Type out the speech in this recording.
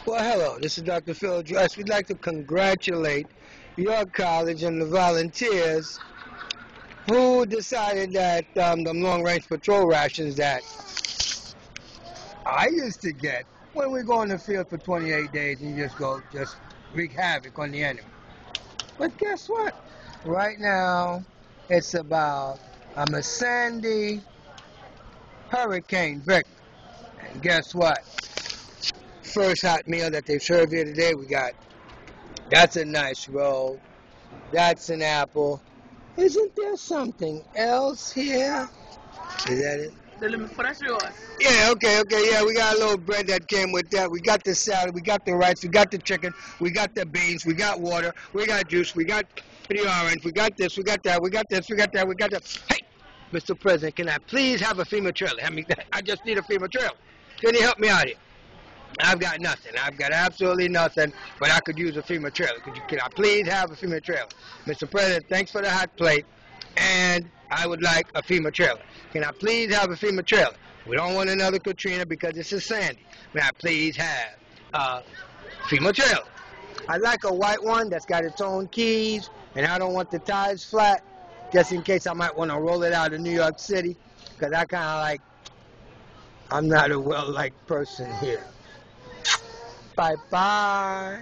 Well, hello, this is Dr. Phil Dress. We'd like to congratulate your college and the volunteers who decided that the long-range patrol rations that I used to get when we go in the field for 28 days and you just wreak havoc on the enemy. But guess what? Right now, it's about a Sandy Hurricane Victor. And guess what? First hot meal that they served here today, that's a nice roll. That's an apple. Isn't there something else here? Is that it? Yeah, okay, yeah. We got a little bread that came with that. We got the salad, we got the rice, we got the chicken, we got the beans, we got water, we got juice, we got the orange, we got this, we got that, we got this, we got that, we got that. Hey, Mr. President, can I please have a FEMA trailer? I just need a FEMA trailer. Can you help me out here? I've got nothing. I've got absolutely nothing, but I could use a FEMA trailer. Can I please have a FEMA trailer? Mr. President, thanks for the hot plate, and I would like a FEMA trailer. Can I please have a FEMA trailer? We don't want another Katrina because this is Sandy. May I please have a FEMA trailer? I like a white one that's got its own keys, and I don't want the tires flat, just in case I might want to roll it out of New York City, because I'm not a well-liked person here. Bye-bye.